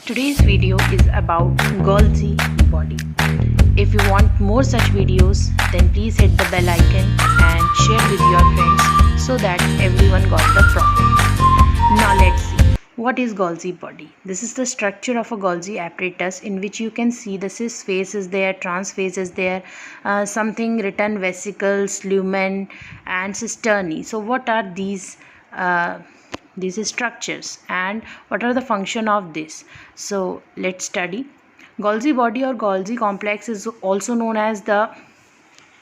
Today's video is about Golgi body. If you want more such videos, then please hit the bell icon and share with your friends so that everyone got the profit. Now let's see. What is Golgi body? This is the structure of a Golgi apparatus in which you can see the cis phase is there, trans phase is there, something written vesicles, lumen and cisternae. So what are these structures and what are the function of this? So let's study. Golgi body or Golgi complex is also known as the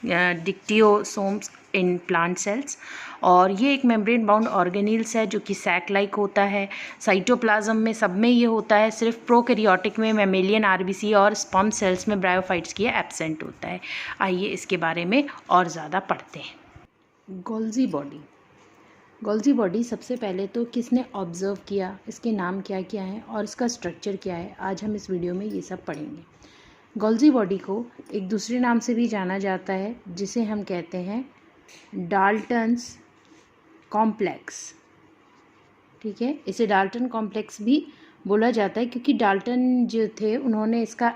dictyosomes in plant cells, और ये एक membrane bound organelles है जो कि sac like होता है. Cytoplasm में सब में ये होता है, सिर्फ प्रोकैरियोटिक में मैमेलियन आरबीसी और स्पर्म सेल्स में ब्रायोफाइट्स की एब्सेंट होता है. आइए इसके बारे में और ज़्यादा पढ़ते हैं. गोल्जी बॉडी सबसे पहले तो किसने ऑब्जर्व किया, इसके नाम क्या क्या है और इसका स्ट्रक्चर क्या है, आज हम इस वीडियो में ये सब पढ़ेंगे. गोल्जी बॉडी को एक दूसरे नाम से भी जाना जाता है जिसे हम कहते हैं डाल्टन्स कॉम्प्लेक्स. ठीक है, इसे डाल्टन कॉम्प्लेक्स भी बोला जाता है क्योंकि डाल्टन जो थे उन्होंने इसका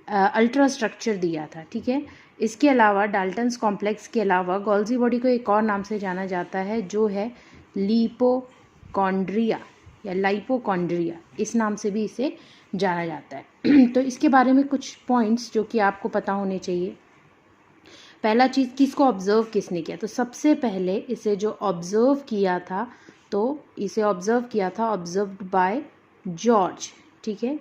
अल्ट्रा स्ट्रक्चर दिया था. ठीक है, इसके अलावा डाल्टन्स कॉम्प्लेक्स के अलावा गोल्जी बॉडी को एक और नाम से जाना जाता है जो है लिपोकॉन्ड्रिया या लाइपोकॉन्ड्रिया. इस नाम से भी इसे जाना जाता है. तो इसके बारे में कुछ पॉइंट्स जो कि आपको पता होने चाहिए. पहला चीज़, किसको ऑब्जर्व किसने किया, तो सबसे पहले इसे जो ऑब्जर्व किया था तो इसे ऑब्जर्व किया था ऑब्जर्व्ड बाय जॉर्ज. ठीक है,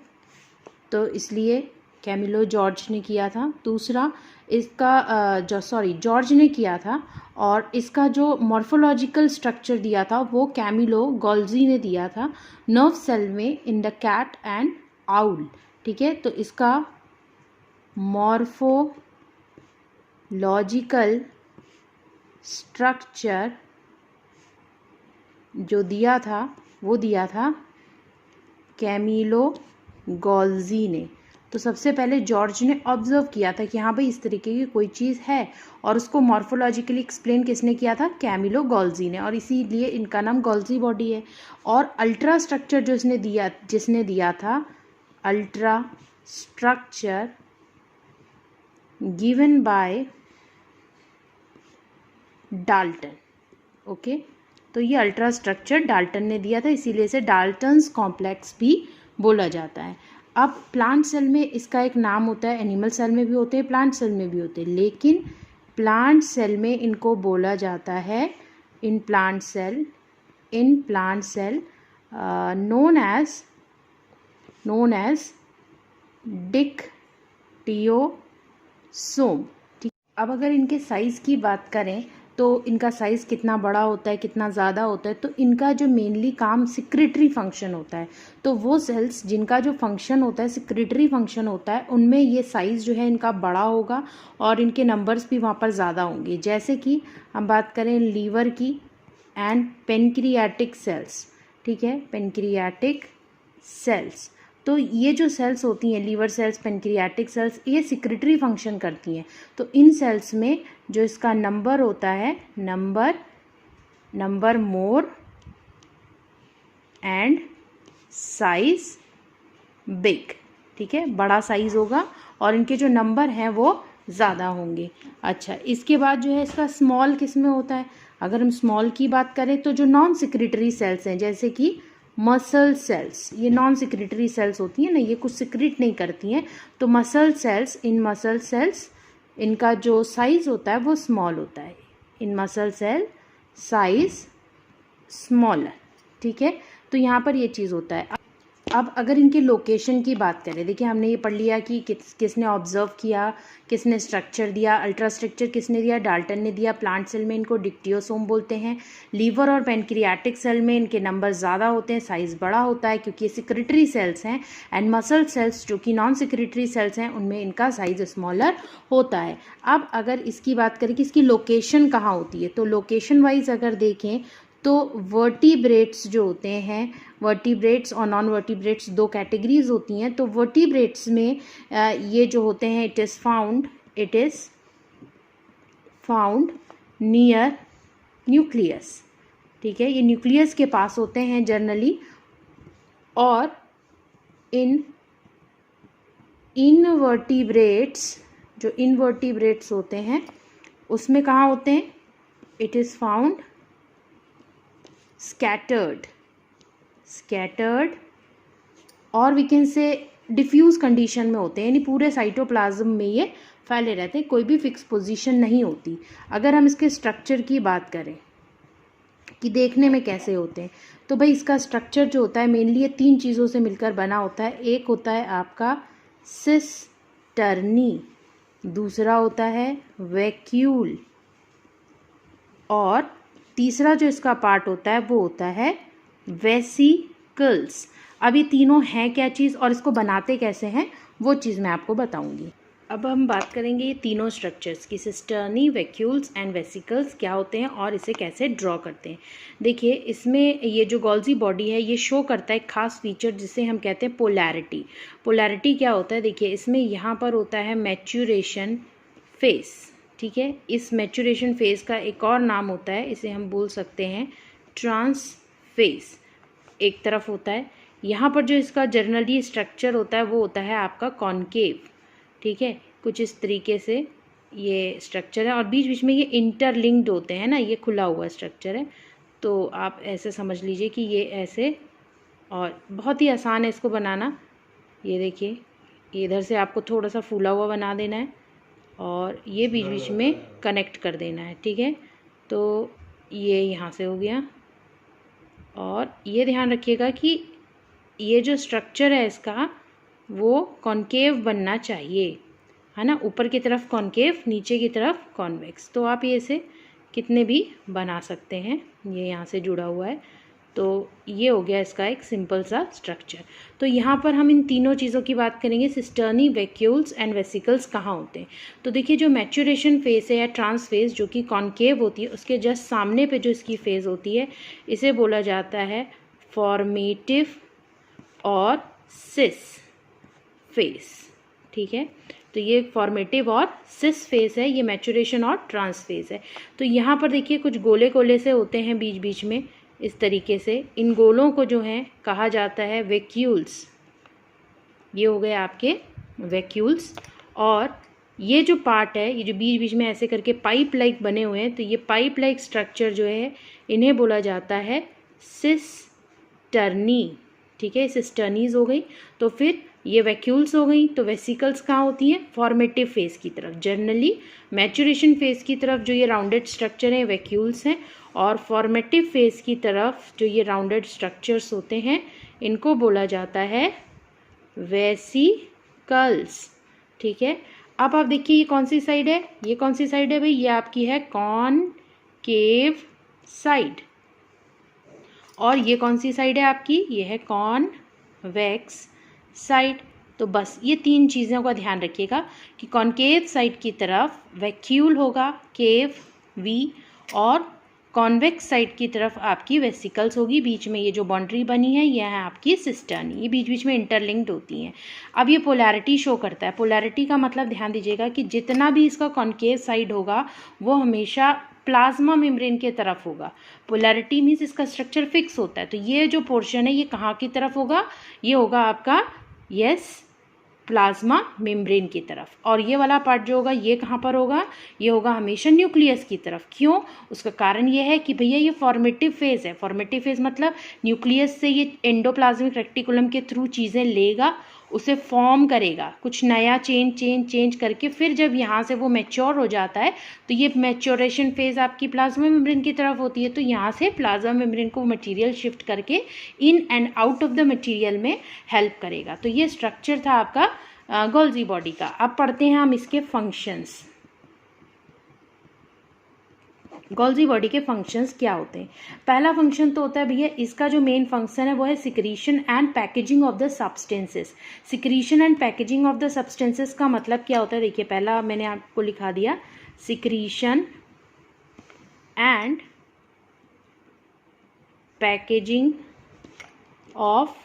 तो इसलिए कैमिलो जॉर्ज ने किया था. दूसरा, इसका जॉर्ज ने किया था और इसका जो मॉर्फोलॉजिकल स्ट्रक्चर दिया था वो कैमिलो गोल्जी ने दिया था नर्व सेल में in the cat and owl. ठीक है, तो इसका मॉर्फोलॉजिकल स्ट्रक्चर जो दिया था वो दिया था कैमिलो गोल्जी ने. तो सबसे पहले जॉर्ज ने ऑब्जर्व किया था कि हाँ भाई इस तरीके की कोई चीज़ है, और उसको मॉर्फोलॉजिकली एक्सप्लेन किसने किया था, कैमिलो गोल्जी ने, और इसीलिए इनका नाम गोल्जी बॉडी है. और अल्ट्रा स्ट्रक्चर जो जिसने दिया था ultra structure given by Dalton. Okay, तो ये अल्ट्रा स्ट्रक्चर डाल्टन ने दिया था, इसीलिए इसे डाल्टन्स कॉम्प्लेक्स भी बोला जाता है. अब प्लांट सेल में इसका एक नाम होता है, एनिमल सेल में भी होते हैं, प्लांट सेल में भी होते हैं, लेकिन प्लांट सेल में इनको बोला जाता है in plant cell known as dictyosome. ठीक, अब अगर इनके साइज़ की बात करें तो इनका साइज़ कितना बड़ा होता है, कितना ज़्यादा होता है, तो इनका जो मेनली काम सिक्रेटरी फंक्शन होता है. तो वो सेल्स जिनका जो फंक्शन होता है सिक्रेटरी फंक्शन होता है उनमें ये साइज़ जो है इनका बड़ा होगा और इनके नंबर्स भी वहाँ पर ज़्यादा होंगे. जैसे कि हम बात करें लीवर की एंड पेनक्रियाटिक सेल्स. ठीक है, पेनक्रियाटिक सेल्स, तो ये जो सेल्स होती हैं लीवर सेल्स, पेनक्रियाटिक सेल्स, ये सिक्रेटरी फंक्शन करती हैं. तो इन सेल्स में जो इसका नंबर होता है number more and size big. ठीक है, बड़ा साइज होगा और इनके जो नंबर हैं वो ज़्यादा होंगे. अच्छा, इसके बाद जो है इसका स्मॉल किस में होता है, अगर हम स्मॉल की बात करें तो जो नॉन सिक्रेटरी सेल्स हैं जैसे कि मसल सेल्स, ये नॉन सिक्रेटरी सेल्स होती हैं ना, ये कुछ सिक्रेट नहीं करती हैं. तो मसल सेल्स इनका जो साइज़ होता है वो स्मॉल होता है. इन मसल सेल साइज स्मॉलर. ठीक है, तो यहाँ पर ये चीज़ होता है. अब अगर इनके लोकेशन की बात करें, देखिए हमने ये पढ़ लिया कि किसने ऑब्जर्व किया, किसने स्ट्रक्चर दिया. अल्ट्रा स्ट्रक्चर किसने दिया, डाल्टन ने दिया. प्लांट सेल में इनको डिक्टियोसोम बोलते हैं. लीवर और पेनक्रियाटिक सेल में इनके नंबर ज़्यादा होते हैं, साइज़ बड़ा होता है क्योंकि ये सिक्रेटरी सेल्स हैं. एंड मसल सेल्स जो कि नॉन सिक्रेटरी सेल्स हैं उनमें इनका साइज़ स्मॉलर होता है. अब अगर इसकी बात करें कि इसकी लोकेशन कहाँ होती है, तो लोकेशन वाइज अगर देखें तो वर्टिब्रेट्स जो होते हैं, वर्टिब्रेट्स और नॉन वर्टिब्रेट्स दो कैटेगरीज होती हैं. तो वर्टिब्रेट्स में ये जो होते हैं it is found near nucleus. ठीक है, ये न्यूक्लियस के पास होते हैं जनरली, और इन इनवर्टिब्रेट्स, जो इनवर्टिब्रेट्स होते हैं उसमें कहाँ होते हैं? इट इज़ फाउंड स्कैटर्ड और we can say diffuse condition में होते हैं, यानी पूरे साइटोप्लाज्म में ये फैले रहते हैं, कोई भी फिक्स पोजीशन नहीं होती। अगर हम इसके स्ट्रक्चर की बात करें कि देखने में कैसे होते हैं, तो भाई इसका स्ट्रक्चर जो होता है मेनली ये 3 चीज़ों से मिलकर बना होता है। एक होता है आपका सिस्टर्नी, दूसरा होता है वैक्यूल, और तीसरा जो इसका पार्ट होता है वो होता है वेसिकल्स। अब ये तीनों हैं क्या चीज़ और इसको बनाते कैसे हैं वो चीज़ मैं आपको बताऊंगी। अब हम बात करेंगे ये तीनों स्ट्रक्चर्स की, सिस्टर्नी, वैक्यूल्स एंड वेसिकल्स क्या होते हैं और इसे कैसे ड्रॉ करते हैं। देखिए इसमें ये जो गोल्जी बॉडी है ये शो करता है एक खास फीचर जिसे हम कहते हैं पोलैरिटी। पोलैरिटी क्या होता है? देखिए इसमें यहाँ पर होता है मैच्यूरेशन फेस, ठीक है। इस मैच्यूरेशन फेज का एक और नाम होता है, इसे हम बोल सकते हैं ट्रांस फेज, एक तरफ होता है। यहाँ पर जो इसका जनरली स्ट्रक्चर होता है वो होता है आपका कॉनकेव, ठीक है, कुछ इस तरीके से ये स्ट्रक्चर है और बीच बीच में ये इंटरलिंक्ड होते हैं ना, ये खुला हुआ स्ट्रक्चर है। तो आप ऐसे समझ लीजिए कि ये ऐसे, और बहुत ही आसान है इसको बनाना। ये देखिए इधर से आपको थोड़ा सा फूला हुआ बना देना है और ये बीच बीच में कनेक्ट कर देना है, ठीक है। तो ये यहाँ से हो गया, और ये ध्यान रखिएगा कि ये जो स्ट्रक्चर है इसका वो कॉनकेव बनना चाहिए, है ना, ऊपर की तरफ कॉनकेव, नीचे की तरफ कॉन्वेक्स। तो आप ये इसे कितने भी बना सकते हैं, ये यहाँ से जुड़ा हुआ है। तो ये हो गया इसका एक सिंपल सा स्ट्रक्चर। तो यहाँ पर हम इन तीनों चीज़ों की बात करेंगे, सिस्टर्नी, वैक्यूल्स एंड वेसिकल्स कहाँ होते हैं। तो देखिए जो मैच्यूरेशन फेज है या ट्रांस फेज जो कि कॉनकेव होती है, उसके जस्ट सामने पे जो इसकी फेज होती है इसे बोला जाता है फॉर्मेटिव और सिस फेज, ठीक है। तो ये फॉर्मेटिव और सिस फेज है, ये मैच्यूरेशन और ट्रांस फेज है। तो यहाँ पर देखिए कुछ गोले गोले से होते हैं बीच बीच में इस तरीके से, इन गोलों को जो है कहा जाता है वैक्यूल्स। ये हो गए आपके वैक्यूल्स। और ये जो पार्ट है, ये जो बीच बीच में ऐसे करके पाइप लाइक बने हुए हैं, तो ये पाइप लाइक स्ट्रक्चर जो है इन्हें बोला जाता है सिस्टर्नी, ठीक है, सिस्टर्नीज हो गई। तो फिर ये वैक्यूल्स हो गई। तो वेसिकल्स कहाँ होती हैं? फॉर्मेटिव फेज की तरफ, जनरली मैच्यूरेशन फेज की तरफ जो ये राउंडेड स्ट्रक्चर है वैक्यूल्स हैं, और फॉर्मेटिव फेज की तरफ जो ये राउंडेड स्ट्रक्चर्स होते हैं इनको बोला जाता है वेसिकल्स, ठीक है। अब आप देखिए ये कौन सी साइड है, ये कौन सी साइड है भाई? ये आपकी है कॉनकेव साइड, और ये कौन सी साइड है आपकी? ये है कॉन्वेक्स साइड। तो बस ये 3 चीज़ों का ध्यान रखिएगा कि कॉनकेव साइड की तरफ वैक्यूल होगा, केव वी, और कॉन्वेक्स साइड की तरफ आपकी वेसिकल्स होगी। बीच में ये जो बाउंड्री बनी है यह है आपकी सिस्टर्नी, ये बीच बीच में इंटरलिंक्ड होती हैं। अब ये पोलैरिटी शो करता है। पोलैरिटी का मतलब ध्यान दीजिएगा कि जितना भी इसका कॉनकेव साइड होगा वो हमेशा प्लाज्मा मेम्ब्रेन के तरफ होगा। पोलैरिटी मीन्स इसका स्ट्रक्चर फिक्स होता है। तो ये जो पोर्शन है ये कहाँ की तरफ होगा? ये होगा आपका प्लाज्मा मेम्ब्रेन की तरफ। और ये वाला पार्ट जो होगा ये कहाँ पर होगा? ये होगा हमेशा न्यूक्लियस की तरफ। क्यों? उसका कारण ये है कि भैया ये फॉर्मेटिव फेज है। फॉर्मेटिव फेज मतलब न्यूक्लियस से ये एंडोप्लाज्मिक रेक्टिकुलम के थ्रू चीज़ें लेगा, उसे फॉर्म करेगा, कुछ नया चेंज करके फिर जब यहाँ से वो मैच्योर हो जाता है तो ये मैच्योरेशन फेज आपकी प्लाज्मा मेम्ब्रेन की तरफ होती है। तो यहाँ से प्लाज्मा मेम्ब्रेन को मटेरियल शिफ्ट करके in and out of the material में हेल्प करेगा। तो ये स्ट्रक्चर था आपका गोल्जी बॉडी का। अब पढ़ते हैं हम इसके फंक्शंस। गोल्जी बॉडी के फंक्शंस क्या होते हैं? पहला फंक्शन तो होता है भैया, इसका जो मेन फंक्शन है वो है secretion and packaging of the substances. Secretion and packaging of the substances का मतलब क्या होता है? देखिए पहला मैंने आपको लिखा दिया, secretion and packaging of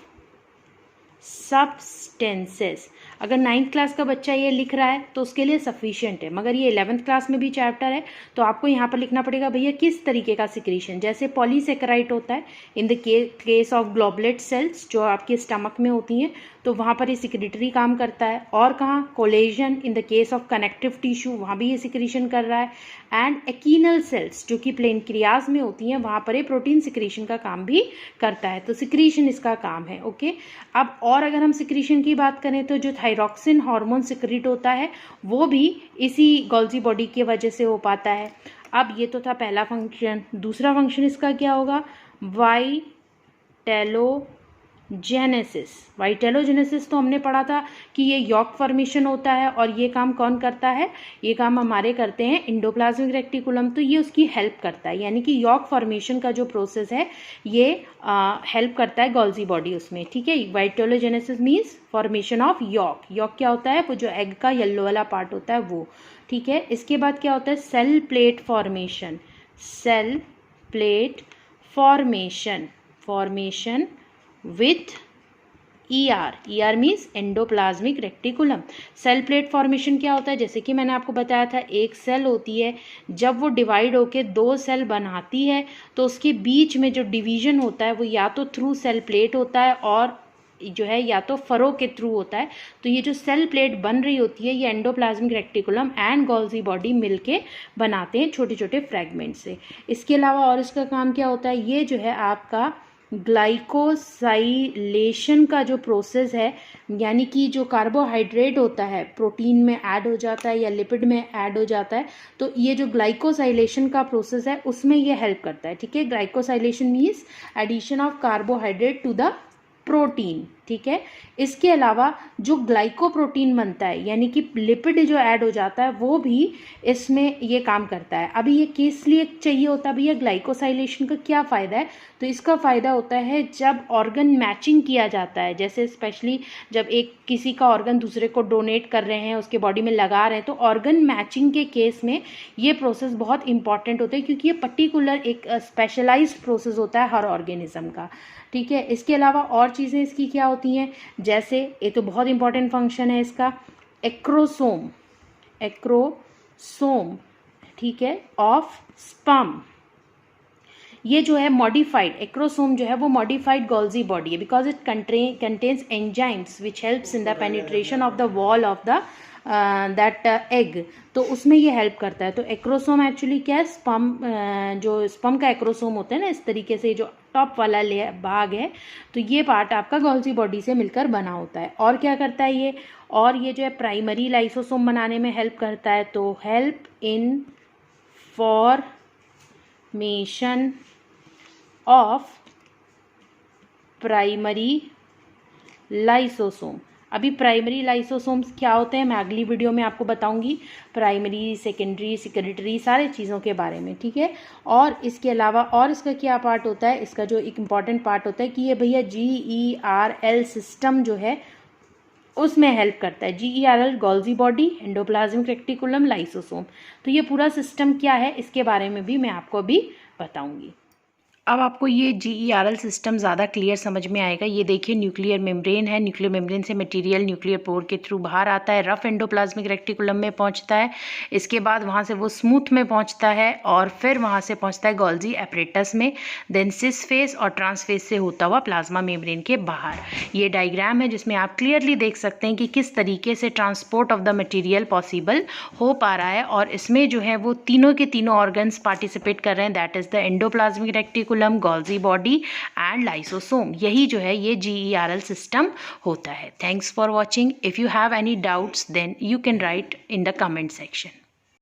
substances. अगर 9th क्लास का बच्चा ये लिख रहा है तो उसके लिए सफिशिएंट है, मगर ये 11th क्लास में भी चैप्टर है तो आपको यहाँ पर लिखना पड़ेगा भैया किस तरीके का सिक्रीशन। जैसे पॉलीसेकेराइड होता है in the case of goblet cells जो आपके स्टमक में होती हैं, तो वहाँ पर ये सिक्रेटरी काम करता है। और कहाँ, collagen in the case of connective tissue, वहाँ भी ये सिक्रीशन कर रहा है। एंड एक्इनल सेल्स जो कि प्लेनक्रियाज में होती हैं, वहाँ पर ये प्रोटीन सिक्रीशन का काम भी करता है। तो सिक्रीशन इसका काम है। ओके, अब और अगर हम सिक्रीशन की बात करें तो जो थायरॉक्सिन हार्मोन सिक्रीट होता है वो भी इसी गोल्जी बॉडी की वजह से हो पाता है। अब ये तो था पहला फंक्शन। दूसरा फंक्शन इसका क्या होगा, वाइटेलोजेनेसिस। वाइटेलोजेनेसिस तो हमने पढ़ा था कि ये यॉक फॉर्मेशन होता है और ये काम कौन करता है, ये काम हमारे करते हैं एंडोप्लाज्मिक रेक्टिकुलम, तो ये उसकी हेल्प करता है। यानी कि यॉक फॉर्मेशन का जो प्रोसेस है ये हेल्प करता है गोल्जी बॉडी उसमें। ठीक है, vitellogenesis means formation of yolk. Yolk क्या होता है, वो जो एग का येलो वाला पार्ट होता है वो। ठीक है, इसके बाद क्या होता है, cell plate formation. Cell plate formation, formation with ER means endoplasmic reticulum. Cell plate formation क्या होता है, जैसे कि मैंने आपको बताया था एक सेल होती है, जब वो डिवाइड होके 2 सेल बनाती है तो उसके बीच में जो डिवीजन होता है वो या तो थ्रू सेल प्लेट होता है और जो है या तो फरो के थ्रू होता है। तो ये जो सेल प्लेट बन रही होती है ये endoplasmic reticulum and Golgi body मिलके बनाते हैं छोटे छोटे फ्रैगमेंट से। इसके अलावा और इसका काम क्या होता है, ये जो है आपका ग्लाइकोसाइलेशन का जो प्रोसेस है, यानी कि जो कार्बोहाइड्रेट होता है प्रोटीन में ऐड हो जाता है या लिपिड में ऐड हो जाता है, तो ये जो ग्लाइकोसाइलेशन का प्रोसेस है उसमें ये हेल्प करता है। ठीक है, glycosylation means addition of carbohydrate to the protein. ठीक है, इसके अलावा जो ग्लाइकोप्रोटीन बनता है यानी कि लिपिड जो ऐड हो जाता है वो भी इसमें ये काम करता है। अभी ये किस लिए चाहिए होता है भैया, ग्लाइकोसाइलेशन का क्या फ़ायदा है, तो इसका फ़ायदा होता है जब ऑर्गन मैचिंग किया जाता है, जैसे स्पेशली जब एक किसी का ऑर्गन दूसरे को डोनेट कर रहे हैं, उसके बॉडी में लगा रहे हैं, तो ऑर्गन मैचिंग के केस में ये प्रोसेस बहुत इंपॉर्टेंट होता है क्योंकि ये पर्टिकुलर एक स्पेशलाइज्ड प्रोसेस होता है हर ऑर्गेनिज्म का। ठीक है, इसके अलावा और चीज़ें इसकी क्या होती हैं, जैसे ये तो बहुत इंपॉर्टेंट फंक्शन है इसका, एक्रोसोम। एक्रोसोम, ठीक है, ऑफ स्पर्म। ये जो है मॉडिफाइड एक्रोसोम जो है वो मॉडिफाइड गोल्जी बॉडी है because it contains enzymes which helps in the penetration of the wall of the that egg, तो उसमें ये हेल्प करता है। तो एक्रोसोम एक्चुअली क्या है, स्पर्म, जो स्पर्म का एक्रोसोम होता है ना, इस तरीके से जो टॉप वाला भाग है, तो ये पार्ट आपका गोल्जी बॉडी से मिलकर बना होता है। और क्या करता है ये, और ये जो है प्राइमरी लाइसोसोम बनाने में हेल्प करता है, तो help in formation of primary lysosome. अभी प्राइमरी लाइसोसोम्स क्या होते हैं मैं अगली वीडियो में आपको बताऊंगी, प्राइमरी, सेकेंडरी, सेक्रेटरी, सारे चीज़ों के बारे में। ठीक है, और इसके अलावा और इसका क्या पार्ट होता है, इसका जो एक इम्पॉर्टेंट पार्ट होता है कि ये भैया GERL सिस्टम जो है उसमें हेल्प करता है। GERL Golgi body, endoplasmic reticulum, lysosome, तो ये पूरा सिस्टम क्या है इसके बारे में भी मैं आपको अभी बताऊंगी। अब आपको ये GERL सिस्टम ज़्यादा क्लियर समझ में आएगा। ये देखिए न्यूक्लियर मेम्ब्रेन है, न्यूक्लियर मेम्ब्रेन से मटेरियल न्यूक्लियर पोर के थ्रू बाहर आता है, रफ एंडोप्लाज्मिक रेक्टिकुलम में पहुंचता है, इसके बाद वहां से वो स्मूथ में पहुंचता है और फिर वहां से पहुंचता है गोल्जी एपरेटस में, देन सिस फेस और ट्रांसफेस से होता हुआ प्लाज्मा मेम्ब्रेन के बाहर। ये डायग्राम है जिसमें आप क्लियरली देख सकते हैं कि किस तरीके से transport of the material possible हो पा रहा है, और इसमें जो है वो तीनों के तीनों ऑर्गन्स पार्टिसिपेट कर रहे हैं, that is the endoplasmic reticulum, Golgi body and lysosome. यही जो है ये GERL सिस्टम होता है। Thanks for watching. If you have any doubts then you can write in the comment section.